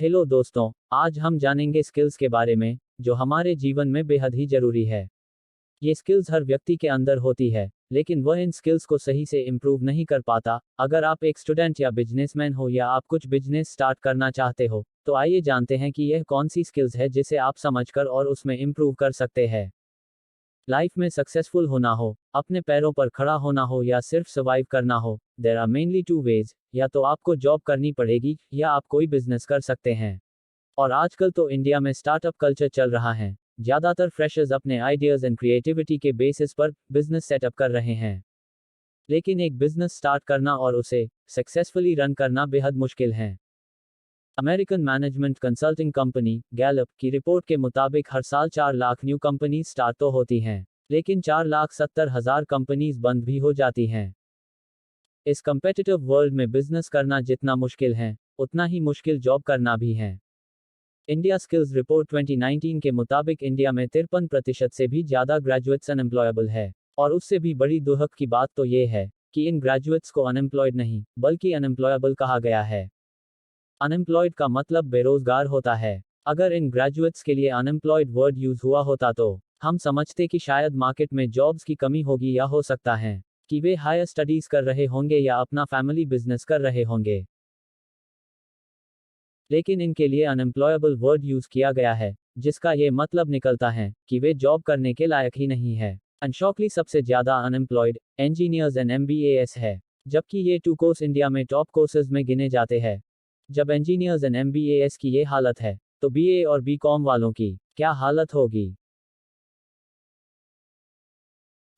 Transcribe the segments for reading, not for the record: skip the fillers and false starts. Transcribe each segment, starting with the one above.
Hello दोस्तों, आज हम जानेंगे स्किल्स के बारे में जो हमारे जीवन में बेहद ही जरूरी है। ये स्किल्स हर व्यक्ति के अंदर होती है, लेकिन वह इन स्किल्स को सही से इम्प्रूव नहीं कर पाता। अगर आप एक स्टूडेंट या बिजनेसमैन हो या आप कुछ बिजनेस स्टार्ट करना चाहते हो, तो आइए जानते हैं कि यह कौन सी स्किल्स है जिसे आप समझकर और उसमें इम्प्रूव कर सकते हैं। लाइफ में सक्सेसफुल होना हो, अपने पैरों पर खड़ा होना हो या सिर्फ सर्वाइव करना हो, there are mainly two ways. या तो आपको जॉब करनी पड़ेगी या आप कोई बिजनेस कर सकते हैं। और आजकल तो इंडिया में स्टार्टअप कल्चर चल रहा है। ज़्यादातर फ्रेशर्स अपने आइडियाज़ एंड क्रिएटिविटी के बेसिस पर बिजनेस सेटअप कर रहे हैं। लेकिन एक बिजनेस स्टार्ट करना और उसे सक्सेसफुली रन करना बेहद मुश्किल है। American management consulting company Gallup की रिपोर्ट के मुताबिक हर साल 4 लाख न्यू कंपनीज स्टार्ट तो होती हैं, लेकिन 4,70,000 कंपनीज बंद भी हो जाती हैं। इस कम्पेटिटिव वर्ल्ड में बिजनेस करना जितना मुश्किल है, उतना ही मुश्किल जॉब करना भी है। इंडिया स्किल्स रिपोर्ट 2019 के मुताबिक इंडिया में 53% से भी ज़्यादा ग्रेजुएट्स अनएम्प्लॉयबल है। और उससे भी बड़ी दुहक की बात तो ये है कि इन ग्रेजुएट्स को अनएम्प्लॉयड नहीं बल्कि अनएम्प्लॉयबल कहा गया है। अनएम्प्लॉयड का मतलब बेरोजगार होता है। अगर इन ग्रेजुएट्स के लिए अनएम्प्लॉयड वर्ड यूज हुआ होता तो हम समझते कि शायद मार्केट में जॉब्स की कमी होगी, या हो सकता है कि वे हायर स्टडीज कर रहे होंगे या अपना फैमिली बिजनेस कर रहे होंगे। लेकिन इनके लिए अनएम्प्लॉयबल वर्ड यूज किया गया है, जिसका ये मतलब निकलता है कि वे जॉब करने के लायक ही नहीं है। अनशॉकली सबसे ज्यादा अनएम्प्लॉयड इंजीनियर्स एंड एमबीएएस है, जबकि ये 2 कोर्स इंडिया में टॉप कोर्सेज में गिने जाते हैं। जब इंजीनियर्स एंड एमबीएएस की ये हालत है, तो बीए और बीकॉम वालों की क्या हालत होगी।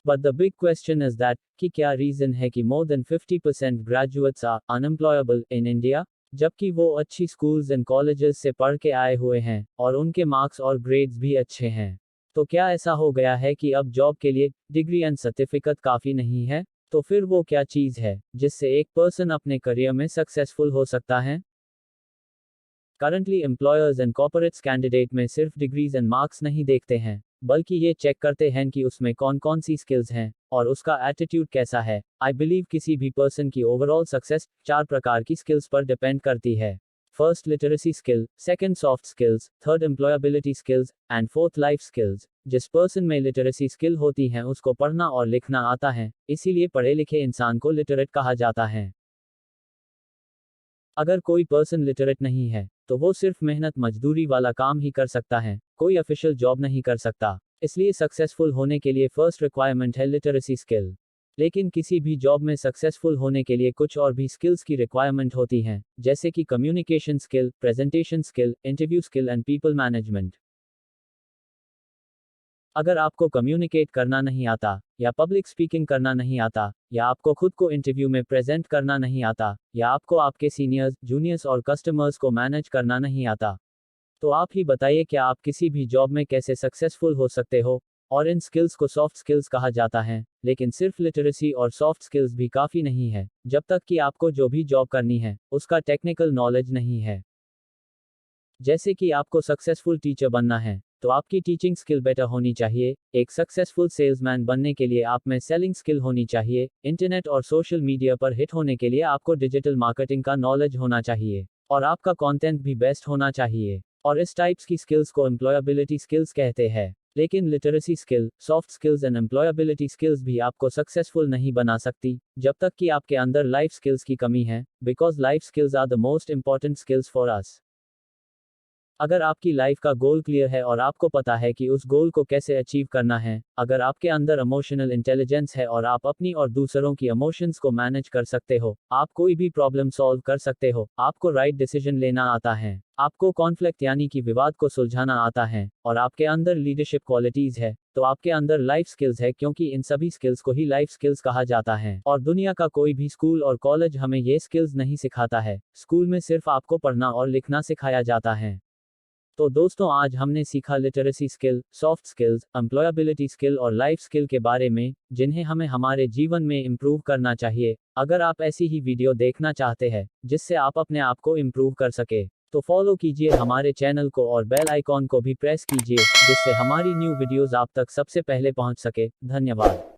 But the big question is that कि क्या रीजन है कि more than 50% graduates are unemployable in India, जबकि वो अच्छी स्कूल्स एंड कॉलेजेस से पढ़ के आए हुए हैं और उनके मार्क्स और ग्रेड्स भी अच्छे हैं। तो क्या ऐसा हो गया है कि अब जॉब के लिए डिग्री एंड सर्टिफिकेट काफ़ी नहीं है? तो फिर वो क्या चीज़ है जिससे एक पर्सन अपने करियर में सक्सेसफुल हो सकता है? Currently employers and corporates candidate में सिर्फ डिग्रीज एंड मार्क्स नहीं देखते हैं, बल्कि ये चेक करते हैं कि उसमें कौन कौन सी स्किल्स हैं और उसका एटीट्यूड कैसा है। आई बिलीव किसी भी पर्सन की ओवरऑल सक्सेस 4 प्रकार की स्किल्स पर डिपेंड करती है। First literacy skill, second soft skills, third employability skills and fourth life skills. जिस पर्सन में लिटरेसी स्किल होती है उसको पढ़ना और लिखना आता है, इसीलिए पढ़े लिखे इंसान को लिटरेट कहा जाता है। अगर कोई पर्सन लिटरेट नहीं है, तो वो सिर्फ मेहनत मजदूरी वाला काम ही कर सकता है, कोई ऑफिशियल जॉब नहीं कर सकता। इसलिए सक्सेसफुल होने के लिए फर्स्ट रिक्वायरमेंट है लिटरेसी स्किल। लेकिन किसी भी जॉब में सक्सेसफुल होने के लिए कुछ और भी स्किल्स की रिक्वायरमेंट होती हैं, जैसे कि communication skill, presentation skill, interview skill and people management. अगर आपको कम्युनिकेट करना नहीं आता, या पब्लिक स्पीकिंग करना नहीं आता, या आपको खुद को इंटरव्यू में प्रेजेंट करना नहीं आता, या आपको आपके सीनियर्स, जूनियर्स और कस्टमर्स को मैनेज करना नहीं आता, तो आप ही बताइए क्या आप किसी भी जॉब में कैसे सक्सेसफुल हो सकते हो। और इन स्किल्स को सॉफ्ट स्किल्स कहा जाता है, लेकिन सिर्फ लिटरेसी और सॉफ्ट स्किल्स भी काफ़ी नहीं है, जब तक कि आपको जो भी जॉब करनी है उसका टेक्निकल नॉलेज नहीं है। जैसे कि आपको सक्सेसफुल टीचर बनना है, तो आपकी टीचिंग स्किल बेटर होनी चाहिए। एक सक्सेसफुल सेल्समैन बनने के लिए आप में सेलिंग स्किल होनी चाहिए। इंटरनेट और सोशल मीडिया पर हिट होने के लिए आपको डिजिटल मार्केटिंग का नॉलेज होना चाहिए, और आपका कंटेंट भी बेस्ट होना चाहिए। और इस टाइप्स की स्किल्स को एम्प्लॉयबिलिटी स्किल्स कहते हैं। लेकिन literacy skill, soft skills and employability skills भी आपको सक्सेसफुल नहीं बना सकती, जब तक कि आपके अंदर लाइफ स्किल्स की कमी है, because life skills are the most important skills for us. अगर आपकी लाइफ का गोल क्लियर है और आपको पता है कि उस गोल को कैसे अचीव करना है, अगर आपके अंदर इमोशनल इंटेलिजेंस है और आप अपनी और दूसरों की इमोशंस को मैनेज कर सकते हो, आप कोई भी प्रॉब्लम सॉल्व कर सकते हो, आपको राइट डिसीजन लेना आता है, आपको कॉन्फ्लिक्ट यानी कि विवाद को सुलझाना आता है, और आपके अंदर लीडरशिप क्वालिटीज है, तो आपके अंदर लाइफ स्किल्स है, क्योंकि इन सभी स्किल्स को ही लाइफ स्किल्स कहा जाता है। और दुनिया का कोई भी स्कूल और कॉलेज हमें ये स्किल्स नहीं सिखाता है। स्कूल में सिर्फ आपको पढ़ना और लिखना सिखाया जाता है। तो दोस्तों, आज हमने सीखा literacy skill, soft skills, employability skill और लाइफ स्किल के बारे में, जिन्हें हमें हमारे जीवन में इम्प्रूव करना चाहिए। अगर आप ऐसी ही वीडियो देखना चाहते हैं जिससे आप अपने आप को इम्प्रूव कर सके, तो फॉलो कीजिए हमारे चैनल को और बेल आइकॉन को भी प्रेस कीजिए, जिससे हमारी न्यू वीडियोस आप तक सबसे पहले पहुंच सके। धन्यवाद।